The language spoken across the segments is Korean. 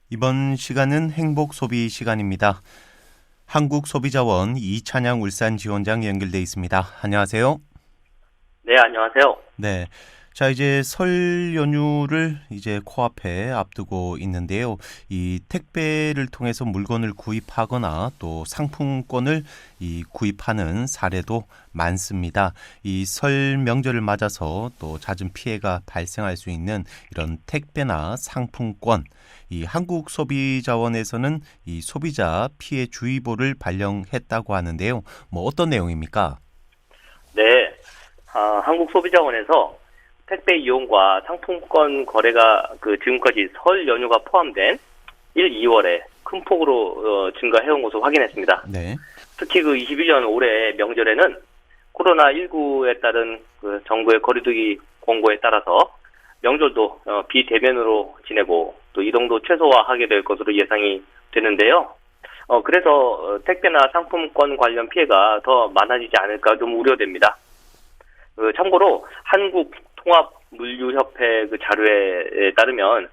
이번 시간은 행복 소비 시간입니다. 한국소비자원 이찬양 울산 지원장 연결돼 있습니다. 안녕하세요. 네, 안녕하세요. 네. 자, 이제 설 연휴를 이제 코앞에 앞두고 있는데요. 이 택배를 통해서 물건을 구입하거나 또 상품권을 구입하는 사례도 많습니다. 이 설 명절을 맞아서 또 잦은 피해가 발생할 수 있는 이런 택배나 상품권, 이 한국소비자원에서는 이 소비자 피해 주의보를 발령했다고 하는데요. 뭐 어떤 내용입니까? 네, 한국소비자원에서 택배 이용과 상품권 거래가 지금까지 설 연휴가 포함된 1, 2월에 큰 폭으로 증가해온 것을 확인했습니다. 네. 특히 21년 올해 명절에는 코로나19에 따른 정부의 거리두기 공고에 따라서 명절도 비대면으로 지내고 또 이동도 최소화하게 될 것으로 예상이 되는데요. 그래서 택배나 상품권 관련 피해가 더 많아지지 않을까 좀 우려됩니다. 참고로 한국통합물류협회 자료에 따르면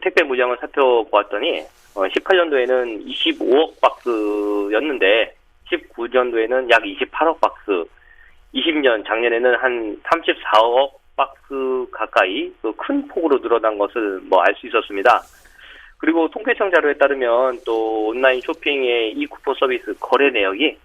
택배 물량을 살펴보았더니 18년도에는 25억 박스였는데 19년도에는 약 28억 박스, 20년 작년에는 한 34억 박스 가까이 큰 폭으로 늘어난 것을 알 수 있었습니다. 그리고 통계청 자료에 따르면 또 온라인 쇼핑의 이쿠폰 서비스 거래 내역이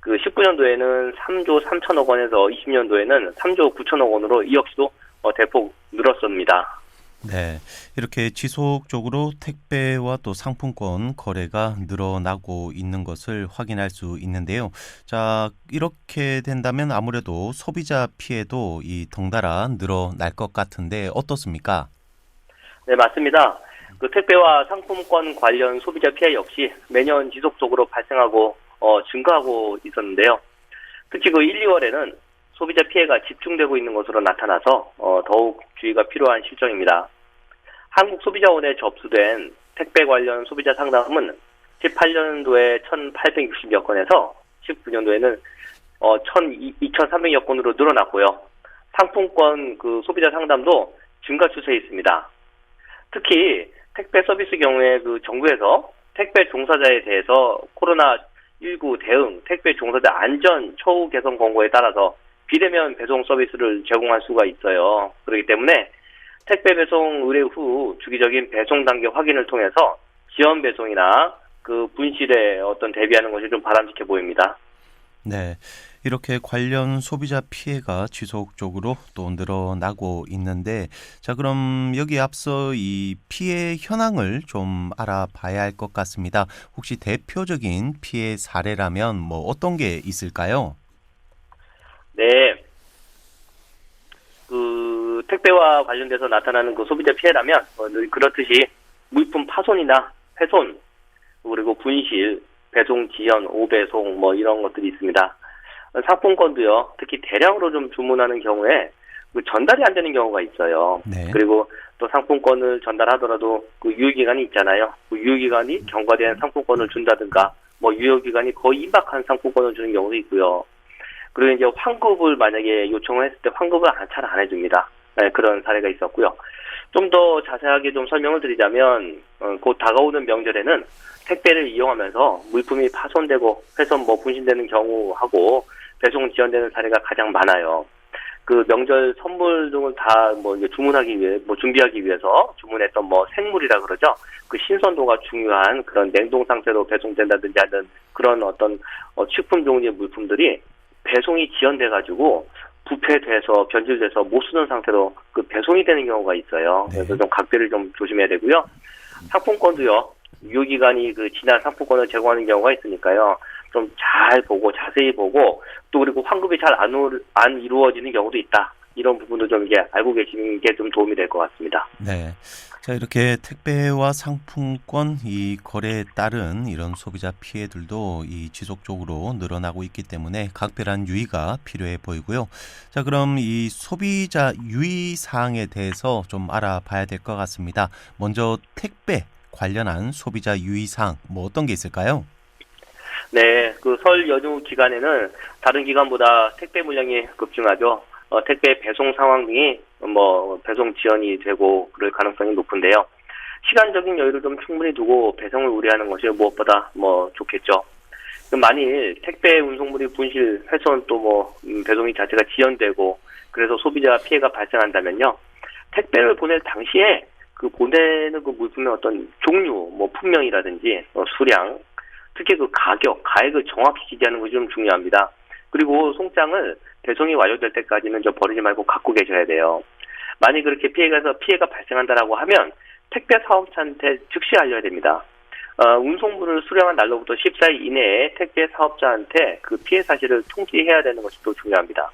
19년도에는 3조 3천억 원에서 20년도에는 3조 9천억 원으로 이 역시도 대폭 늘었습니다. 네, 이렇게 지속적으로 택배와 또 상품권 거래가 늘어나고 있는 것을 확인할 수 있는데요. 자, 이렇게 된다면 아무래도 소비자 피해도 덩달아 늘어날 것 같은데 어떻습니까? 네, 맞습니다. 택배와 상품권 관련 소비자 피해 역시 매년 지속적으로 발생하고 증가하고 있었는데요. 특히 1, 2월에는 소비자 피해가 집중되고 있는 것으로 나타나서 더욱 주의가 필요한 실정입니다. 한국소비자원에 접수된 택배 관련 소비자 상담은 18년도에 1,860여 건에서 19년도에는 2,300여 건으로 늘어났고요. 상품권 소비자 상담도 증가 추세에 있습니다. 특히 택배 서비스 경우에 정부에서 택배 종사자에 대해서 코로나19 대응 택배 종사자 안전 처우 개선 권고에 따라서 비대면 배송 서비스를 제공할 수가 있어요. 그렇기 때문에 택배 배송 의뢰 후 주기적인 배송 단계 확인을 통해서 지연 배송이나 분실에 대비하는 것이 좀 바람직해 보입니다. 네, 이렇게 관련 소비자 피해가 지속적으로 또 늘어나고 있는데, 자, 그럼 여기 앞서 이 피해 현황을 좀 알아봐야 할 것 같습니다. 혹시 대표적인 피해 사례라면 뭐 어떤 게 있을까요? 네, 택배와 관련돼서 나타나는 소비자 피해라면 그렇듯이 물품 파손이나 훼손, 그리고 분실, 배송 지연, 오배송 이런 것들이 있습니다. 상품권도요. 특히 대량으로 좀 주문하는 경우에 전달이 안 되는 경우가 있어요. 네. 그리고 또 상품권을 전달하더라도 유효기간이 있잖아요. 유효기간이 경과된 상품권을 준다든가 유효기간이 거의 임박한 상품권을 주는 경우도 있고요. 그리고 이제 환급을 만약에 요청을 했을 때 환급을 잘 안 해줍니다. 네, 그런 사례가 있었고요. 좀 더 자세하게 좀 설명을 드리자면 곧 다가오는 명절에는 택배를 이용하면서 물품이 파손되고 훼손 분실되는 경우하고 배송 지연되는 사례가 가장 많아요. 명절 선물 등을 다 이제 주문하기 위해 준비하기 위해서 주문했던 생물이라 그러죠. 신선도가 중요한 그런 냉동 상태로 배송된다든지 하는 그런 식품 종류의 물품들이 배송이 지연돼 가지고 부패돼서 변질돼서 못 쓰는 상태로 배송이 되는 경우가 있어요. 그래서 좀 각별을 좀 조심해야 되고요. 상품권도요. 유효기간이 지난 상품권을 제공하는 경우가 있으니까요. 좀 잘 보고 자세히 보고 또 그리고 환급이 잘 안 이루어지는 경우도 있다. 이런 부분도 좀 이제 알고 계시는 게 좀 도움이 될 것 같습니다. 네. 자, 이렇게 택배와 상품권 거래에 따른 이런 소비자 피해들도 지속적으로 늘어나고 있기 때문에 각별한 유의가 필요해 보이고요. 자, 그럼 이 소비자 유의 사항에 대해서 좀 알아봐야 될 것 같습니다. 먼저 택배 관련한 소비자 유의 사항 어떤 게 있을까요? 네, 설 연휴 기간에는 다른 기간보다 택배 물량이 급증하죠. 택배 배송 상황 등이 배송 지연이 되고 그럴 가능성이 높은데요. 시간적인 여유를 좀 충분히 두고 배송을 우려하는 것이 무엇보다 좋겠죠. 만일 택배 운송물이 분실, 훼손 또 배송이 자체가 지연되고 그래서 소비자 피해가 발생한다면요. 택배를 보낼 당시에 그 보내는 그 물품의 어떤 종류, 품명이라든지 수량, 특히 그 가액을 정확히 기재하는 것이 좀 중요합니다. 그리고 송장을 배송이 완료될 때까지는 버리지 말고 갖고 계셔야 돼요. 만약 그렇게 피해가 발생한다라고 하면 택배 사업자한테 즉시 알려야 됩니다. 운송물을 수령한 날로부터 14일 이내에 택배 사업자한테 그 피해 사실을 통지해야 되는 것이 또 중요합니다.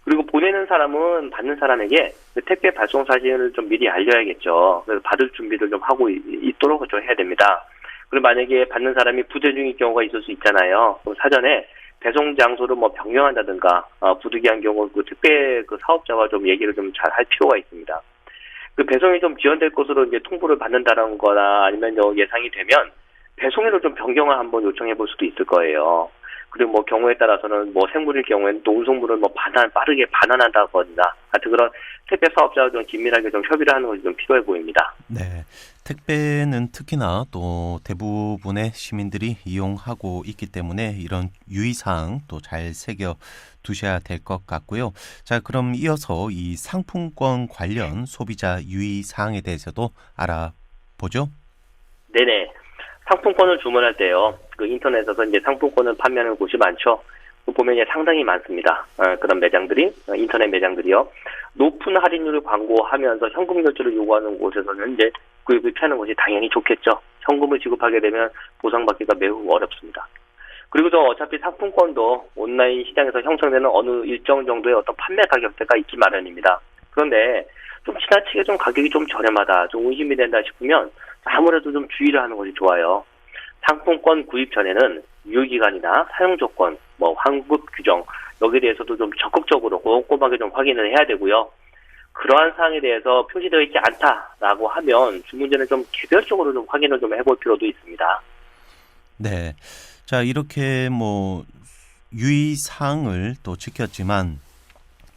그리고 보내는 사람은 받는 사람에게 그 택배 발송 사실을 좀 미리 알려야겠죠. 그래서 받을 준비를 좀 하고 있도록 좀 해야 됩니다. 그리고 만약에 받는 사람이 부재 중인 경우가 있을 수 있잖아요. 그럼 사전에 배송 장소를 변경한다든가 부득이한 경우 그 택배 그 사업자와 좀 얘기를 좀 잘 할 필요가 있습니다. 그 배송이 좀 지연될 것으로 이제 통보를 받는다는 거나 아니면 예상이 되면 배송일을 좀 변경을 한번 요청해 볼 수도 있을 거예요. 그리고 경우에 따라서는 생물일 경우에는 또 운송물을 빠르게 반환한다거나 하여튼 그런 택배 사업자와 좀 긴밀하게 좀 협의를 하는 것이 좀 필요해 보입니다. 네. 택배는 특히나 또 대부분의 시민들이 이용하고 있기 때문에 이런 유의사항 또 잘 새겨 두셔야 될 것 같고요. 자, 그럼 이어서 이 상품권 관련 소비자 유의사항에 대해서도 알아보죠. 네네. 상품권을 주문할 때요. 그 인터넷에서 이제 상품권을 판매하는 곳이 많죠. 보면 이제 상당히 많습니다. 그런 매장들이, 인터넷 매장들이요. 높은 할인율을 광고하면서 현금 결제를 요구하는 곳에서는 이제 구입을 피하는 것이 당연히 좋겠죠. 현금을 지급하게 되면 보상받기가 매우 어렵습니다. 그리고 또 어차피 상품권도 온라인 시장에서 형성되는 어느 일정 정도의 어떤 판매 가격대가 있기 마련입니다. 그런데 좀 지나치게 좀 가격이 좀 저렴하다, 좀 의심이 된다 싶으면 아무래도 좀 주의를 하는 것이 좋아요. 상품권 구입 전에는 유효기간이나 사용조건, 환급 규정, 여기에 대해서도 좀 적극적으로 꼼꼼하게 좀 확인을 해야 되고요. 그러한 사항에 대해서 표시되어 있지 않다라고 하면 주문 전에 좀 개별적으로 좀 확인을 좀 해볼 필요도 있습니다. 네. 자, 이렇게 유의사항을 또 지켰지만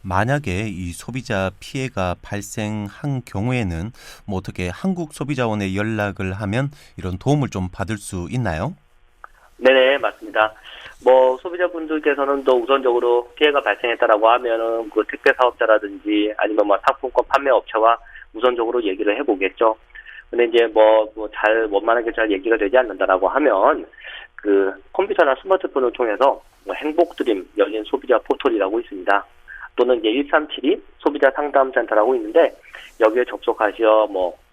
만약에 이 소비자 피해가 발생한 경우에는 어떻게 한국소비자원에 연락을 하면 이런 도움을 좀 받을 수 있나요? 네네, 맞습니다. 소비자분들께서는 또 우선적으로 피해가 발생했다라고 하면은 그 택배 사업자라든지 아니면 상품권 판매 업체와 우선적으로 얘기를 해보겠죠. 근데 이제 잘 원만하게 잘 얘기가 되지 않는다라고 하면 그 컴퓨터나 스마트폰을 통해서 행복드림 열린 소비자 포털이라고 있습니다. 또는 이제 1372 소비자 상담센터라고 있는데 여기에 접속하셔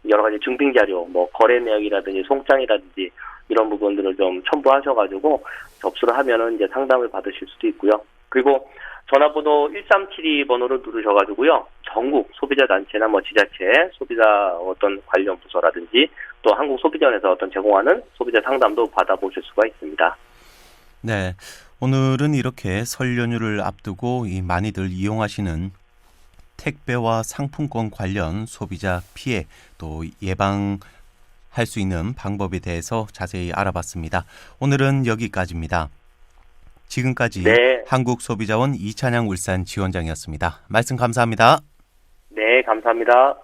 여러 가지 증빙 자료, 거래 내역이라든지 송장이라든지 이런 부분들을 좀 첨부하셔가지고 접수를 하면은 이제 상담을 받으실 수도 있고요. 그리고 전화번호 1372 번호를 누르셔가지고요. 전국 소비자 단체나 지자체 소비자 어떤 관련 부서라든지 또 한국 소비자원에서 어떤 제공하는 소비자 상담도 받아보실 수가 있습니다. 네. 오늘은 이렇게 설 연휴를 앞두고 많이들 이용하시는 택배와 상품권 관련 소비자 피해 또 예방할 수 있는 방법에 대해서 자세히 알아봤습니다. 오늘은 여기까지입니다. 지금까지 네. 한국소비자원 이찬양 울산 지원장이었습니다. 말씀 감사합니다. 네, 감사합니다.